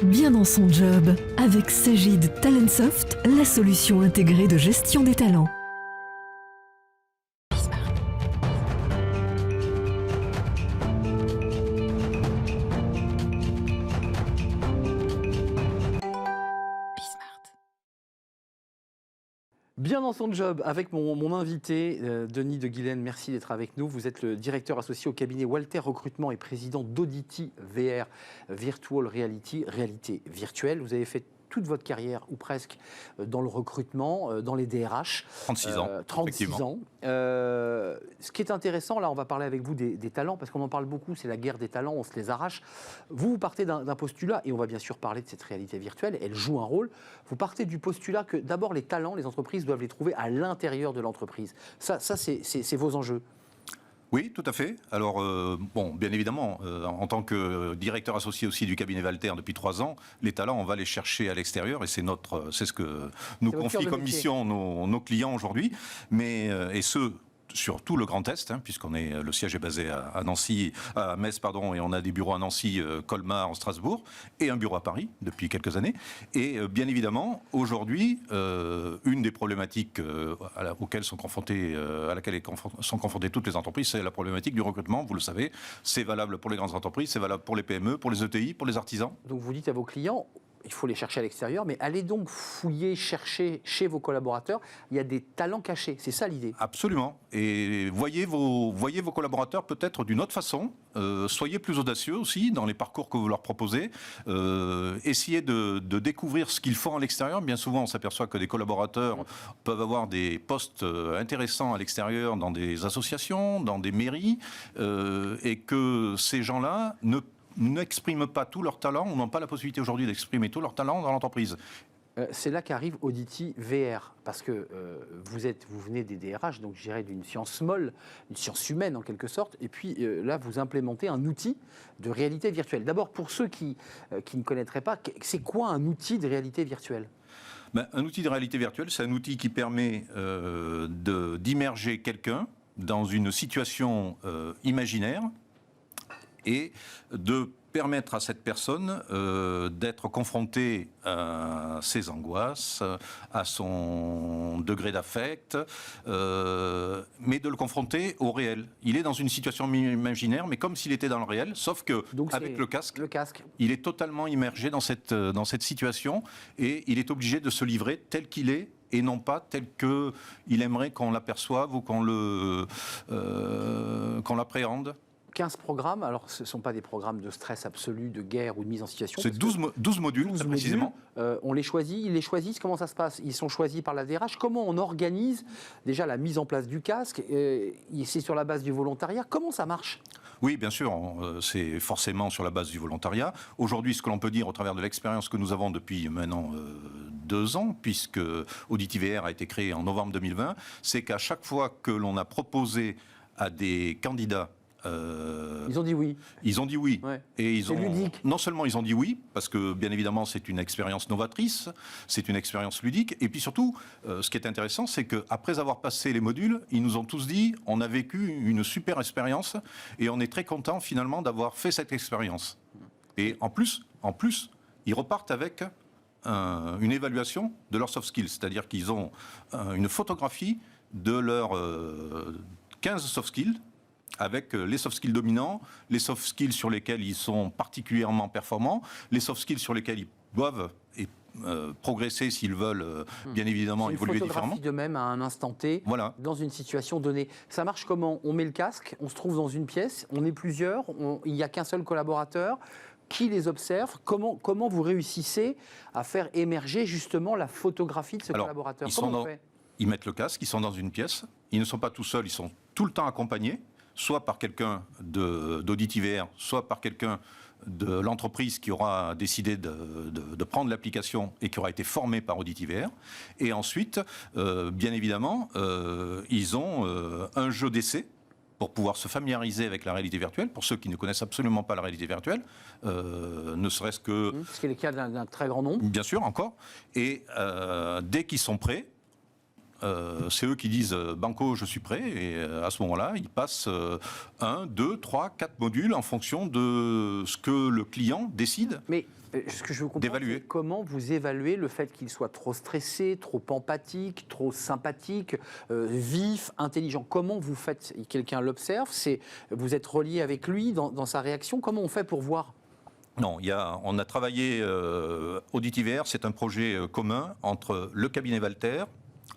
Bien dans son job, avec Sagid Talentsoft, la solution intégrée de gestion des talents. Bien dans son job, avec mon invité, Denis de Guilaine, merci d'être avec nous. Vous êtes le directeur associé au cabinet Walter Recrutement et président d'Audity VR, Virtual Reality, réalité virtuelle. Vous avez fait toute votre carrière, ou presque, dans le recrutement, dans les DRH. 36 ans. 36 ans. Ce qui est intéressant, là, on va parler avec vous des talents, parce qu'on en parle beaucoup, c'est la guerre des talents, on se les arrache. Vous partez d'un postulat, et on va bien sûr parler de cette réalité virtuelle, elle joue un rôle. Vous partez du postulat que d'abord les talents, les entreprises doivent les trouver à l'intérieur de l'entreprise. Ça c'est vos enjeux. Oui, tout à fait. Alors, bon, bien évidemment, en tant que directeur associé aussi du cabinet Walter depuis 3 ans, les talents, on va les chercher à l'extérieur et c'est ce que nous confient comme mission nos clients aujourd'hui. Mais, et ce, sur tout le Grand Est, puisqu'on est, le siège est basé à Nancy, à Metz, pardon, et on a des bureaux à Nancy, Colmar, Strasbourg, et un bureau à Paris depuis quelques années. Et bien évidemment, aujourd'hui, une des problématiques auxquelles sont confrontées, à laquelle sont confrontées toutes les entreprises, c'est la problématique du recrutement. Vous le savez, c'est valable pour les grandes entreprises, c'est valable pour les PME, pour les ETI, pour les artisans. Donc vous dites à vos clients, il faut les chercher à l'extérieur, mais allez donc fouiller, chercher chez vos collaborateurs. Il y a des talents cachés, c'est ça l'idée. Absolument. Et voyez vos collaborateurs peut-être d'une autre façon. Soyez plus audacieux aussi dans les parcours que vous leur proposez. Essayez de découvrir ce qu'ils font à l'extérieur. Bien souvent, on s'aperçoit que des collaborateurs peuvent avoir des postes intéressants à l'extérieur dans des associations, dans des mairies, et que ces gens-là n'expriment pas tout leur talent, ou n'ont pas la possibilité aujourd'hui d'exprimer tout leur talent dans l'entreprise. C'est là qu'arrive Audity VR, parce que vous venez des DRH, donc je dirais d'une science molle, une science humaine en quelque sorte, et puis là vous implémentez un outil de réalité virtuelle. D'abord, pour ceux qui ne connaîtraient pas, c'est quoi un outil de réalité virtuelle ? Un outil de réalité virtuelle, c'est un outil qui permet d'immerger quelqu'un dans une situation imaginaire, et de permettre à cette personne d'être confrontée à ses angoisses, à son degré d'affect, mais de le confronter au réel. Il est dans une situation imaginaire, mais comme s'il était dans le réel, sauf que avec le casque, il est totalement immergé dans cette situation, et il est obligé de se livrer tel qu'il est, et non pas tel qu'il aimerait qu'on l'aperçoive ou qu'on l'appréhende. 15 programmes, alors ce ne sont pas des programmes de stress absolu, de guerre ou de mise en situation. C'est 12 modules, précisément. On les choisit, ils les choisissent, comment ça se passe ? Ils sont choisis par la DRH. Comment on organise déjà la mise en place du casque ? C'est sur la base du volontariat. Comment ça marche ? Oui, bien sûr, c'est forcément sur la base du volontariat. Aujourd'hui, ce que l'on peut dire au travers de l'expérience que nous avons depuis maintenant 2 ans, puisque Audity VR a été créé en novembre 2020, c'est qu'à chaque fois que l'on a proposé à des candidats ils ont dit oui. Ils ont dit oui. Ouais. Et c'est ludique. Non seulement ils ont dit oui, parce que bien évidemment c'est une expérience novatrice, c'est une expérience ludique, et puis surtout, ce qui est intéressant, c'est qu'après avoir passé les modules, ils nous ont tous dit, on a vécu une super expérience, et on est très content finalement d'avoir fait cette expérience. Et en plus, ils repartent avec une évaluation de leurs soft skills, c'est-à-dire qu'ils ont une photographie de leurs 15 soft skills, avec les soft skills dominants, les soft skills sur lesquels ils sont particulièrement performants, les soft skills sur lesquels ils doivent progresser s'ils veulent, bien évidemment, évoluer différemment. Une photographie de même à un instant T, voilà, dans une situation donnée. Ça marche comment ? On met le casque, on se trouve dans une pièce, on est plusieurs, il n'y a qu'un seul collaborateur. Qui les observe ? Comment vous réussissez à faire émerger justement la photographie de ce collaborateur ? Ils mettent le casque, ils sont dans une pièce, ils ne sont pas tout seuls, ils sont tout le temps accompagnés, soit par quelqu'un d'Audity VR, soit par quelqu'un de l'entreprise qui aura décidé de prendre l'application et qui aura été formé par Audity VR. Et ensuite, bien évidemment, ils ont un jeu d'essai pour pouvoir se familiariser avec la réalité virtuelle, pour ceux qui ne connaissent absolument pas la réalité virtuelle, ne serait-ce que... Ce qui est le cas d'un très grand nombre. Bien sûr, encore. Et dès qu'ils sont prêts, c'est eux qui disent Banco, je suis prêt. Et à ce moment-là, ils passent 1, 2, 3, 4 modules en fonction de ce que le client décide. Mais ce que je veux comprendre, c'est comment vous évaluez le fait qu'il soit trop stressé, trop empathique, trop sympathique, vif, intelligent. Comment vous faites? Quelqu'un l'observe, vous êtes relié avec lui dans sa réaction. Comment on fait pour voir? Non, on a travaillé Auditiver, c'est un projet commun entre le cabinet Valter,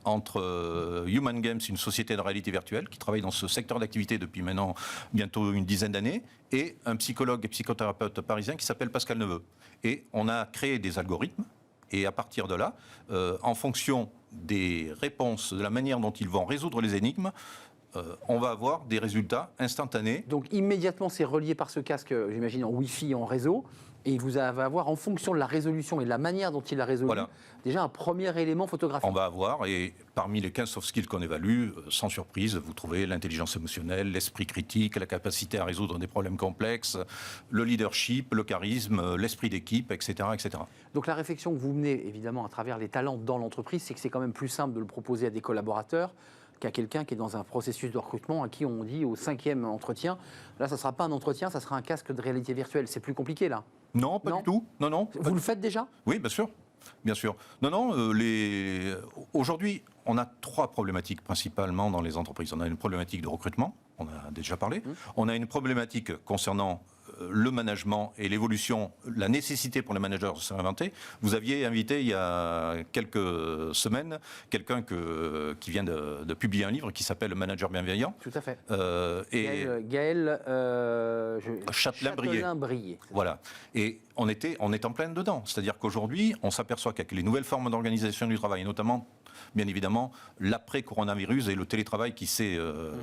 entre Human Games, une société de réalité virtuelle qui travaille dans ce secteur d'activité depuis maintenant bientôt une dizaine d'années, et un psychologue et psychothérapeute parisien qui s'appelle Pascal Neveu. Et on a créé des algorithmes, et à partir de là, en fonction des réponses, de la manière dont ils vont résoudre les énigmes, on va avoir des résultats instantanés. Donc immédiatement, c'est relié par ce casque, j'imagine, en Wi-Fi, en réseau. Et vous allez avoir, en fonction de la résolution et de la manière dont il l'a résolu, voilà, déjà un premier élément photographique. On va avoir, et parmi les 15 soft skills qu'on évalue, sans surprise, vous trouvez l'intelligence émotionnelle, l'esprit critique, la capacité à résoudre des problèmes complexes, le leadership, le charisme, l'esprit d'équipe, etc., etc. Donc la réflexion que vous menez, évidemment, à travers les talents dans l'entreprise, c'est que c'est quand même plus simple de le proposer à des collaborateurs qu'à quelqu'un qui est dans un processus de recrutement à qui on dit au 5e entretien, là, ça ne sera pas un entretien, ça sera un casque de réalité virtuelle. C'est plus compliqué, là? Non, pas du tout. Non. Vous le faites déjà? Oui, bien sûr. Bien sûr. Non, aujourd'hui, on a 3 problématiques principalement dans les entreprises. On a une problématique de recrutement, on a déjà parlé. On a une problématique concernant le management et l'évolution, la nécessité pour les managers de se réinventer. Vous aviez invité il y a quelques semaines quelqu'un qui vient de publier un livre qui s'appelle Le Manager Bienveillant. Tout à fait. Gaël Châtelain-Brié. Voilà. Et on est en plein dedans. C'est-à-dire qu'aujourd'hui, on s'aperçoit qu'avec les nouvelles formes d'organisation du travail, et notamment, bien évidemment, l'après-coronavirus et le télétravail qui s'est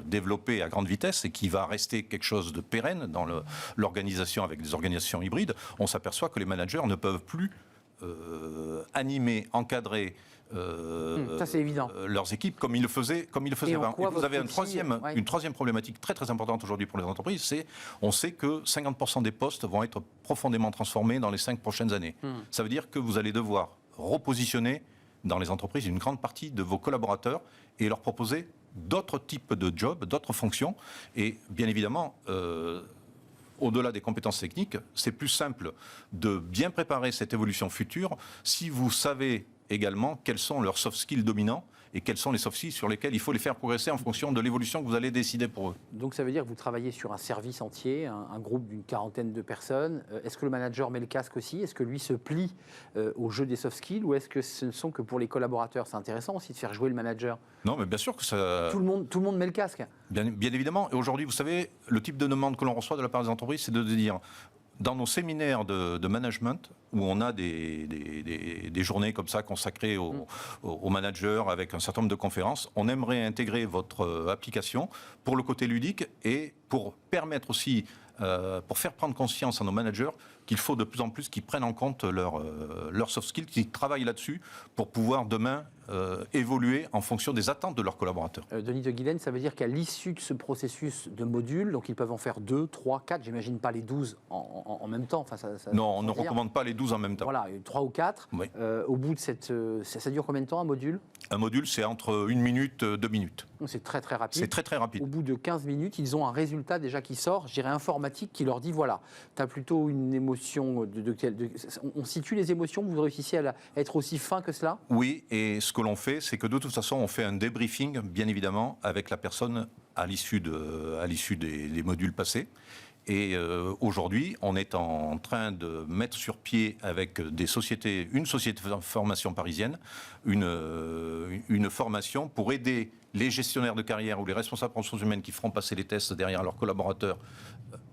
développé à grande vitesse et qui va rester quelque chose de pérenne dans l'organisation avec des organisations hybrides, on s'aperçoit que les managers ne peuvent plus animer, encadrer ça, c'est évident, leurs équipes comme ils le faisaient avant. Et vous avez une troisième problématique très très importante aujourd'hui pour les entreprises, c'est on sait que 50% des postes vont être profondément transformés dans les 5 prochaines années. Ça veut dire que vous allez devoir repositionner dans les entreprises une grande partie de vos collaborateurs et leur proposer d'autres types de jobs, d'autres fonctions. Et bien évidemment, au-delà des compétences techniques, c'est plus simple de bien préparer cette évolution future si vous savez également quels sont leurs soft skills dominants et quels sont les soft skills sur lesquels il faut les faire progresser en fonction de l'évolution que vous allez décider pour eux. Donc ça veut dire que vous travaillez sur un service entier, un groupe d'une quarantaine de personnes. Est-ce que le manager met le casque aussi? Est-ce que lui se plie au jeu des soft skills ou est-ce que ce ne sont que pour les collaborateurs? C'est intéressant aussi de faire jouer le manager. Non, mais bien sûr que ça... Tout le monde met le casque. Bien évidemment. Et aujourd'hui, vous savez, le type de demande que l'on reçoit de la part des entreprises, c'est de dire... Dans nos séminaires de management, où on a des journées comme ça consacrées aux managers avec un certain nombre de conférences, on aimerait intégrer votre application pour le côté ludique et pour permettre aussi, pour faire prendre conscience à nos managers qu'il faut de plus en plus qu'ils prennent en compte leurs soft skills, qu'ils travaillent là-dessus pour pouvoir demain évoluer en fonction des attentes de leurs collaborateurs. Denis de Guillen, ça veut dire qu'à l'issue de ce processus de modules, donc ils peuvent en faire 2, 3, 4, j'imagine pas les 12 en même temps. Enfin, non, on ne recommande pas les 12 en même temps. Voilà, 3 ou 4. Oui. Au bout de ça dure combien de temps un module? Un module, c'est entre 1 minute, 2 minutes. C'est très très rapide. C'est très très rapide. Au bout de 15 minutes, ils ont un résultat déjà qui sort, je dirais informatique, qui leur dit voilà, tu as plutôt une émotion on situe les émotions, vous réussissez à être aussi fin que cela? Oui, et ce que l'on fait, c'est que de toute façon, on fait un débriefing, bien évidemment, avec la personne à l'issue des modules passés. Et aujourd'hui, on est en train de mettre sur pied avec une société de formation parisienne, une formation pour aider les gestionnaires de carrière ou les responsables de ressources humaines qui feront passer les tests derrière leurs collaborateurs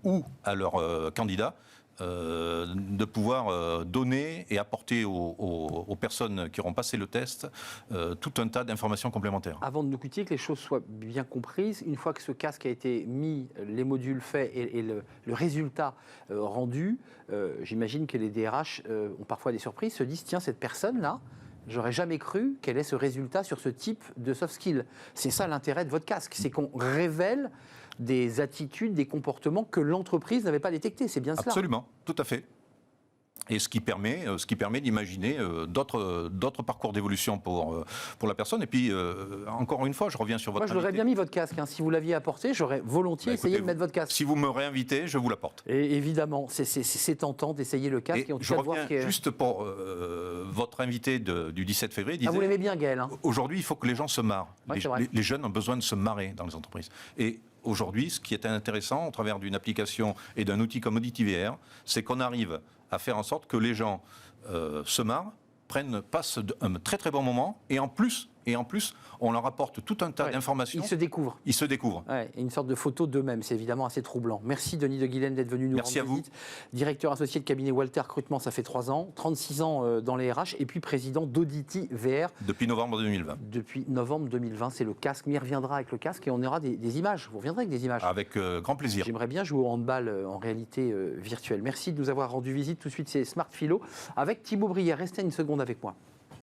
ou à leurs candidats, de pouvoir donner et apporter aux personnes qui auront passé le test tout un tas d'informations complémentaires. Avant de nous quitter, que les choses soient bien comprises, une fois que ce casque a été mis, les modules faits et le résultat rendu, j'imagine que les DRH ont parfois des surprises, se disent tiens, cette personne-là, j'aurais jamais cru qu'elle ait ce résultat sur ce type de soft skill. C'est ça l'intérêt de votre casque, c'est qu'on révèle des attitudes, des comportements que l'entreprise n'avait pas détectés. C'est bien cela. Absolument, tout à fait. Et ce qui permet d'imaginer d'autres parcours d'évolution pour la personne. Et puis, encore une fois, je reviens sur votre Moi, je l'aurais bien mis votre casque. Si vous l'aviez apporté, j'aurais volontiers essayé de mettre votre casque. Si vous me réinvitez, je vous l'apporte. Et évidemment, c'est tentant d'essayer le casque. Et en tout je cas, voir reviens juste pour votre invité du 17 février. Disait, vous l'aimez bien, Gaël. Aujourd'hui, il faut que les gens se marrent. Ouais, les jeunes ont besoin de se marrer dans les entreprises. Et aujourd'hui, ce qui est intéressant, au travers d'une application et d'un outil comme AuditiVR, c'est qu'on arrive à faire en sorte que les gens se marrent, passent un très très bon moment, et en plus, on leur apporte tout un tas d'informations. Ils se découvrent. Ouais, et une sorte de photo d'eux-mêmes, c'est évidemment assez troublant. Merci Denis de Guilhem d'être venu nous rendre visite. Directeur associé de cabinet Walter Recrutement, ça fait 3 ans, 36 ans dans les RH, et puis président d'AuditiVR. Depuis novembre 2020. Depuis novembre 2020, c'est le casque. Mais il reviendra avec le casque et on aura des images. Vous reviendrez avec des images. Avec grand plaisir. J'aimerais bien jouer au handball en réalité virtuelle. Merci de nous avoir rendu visite. Tout de suite, c'est Smart Philo avec Thibaut Brière. Restez une seconde avec moi.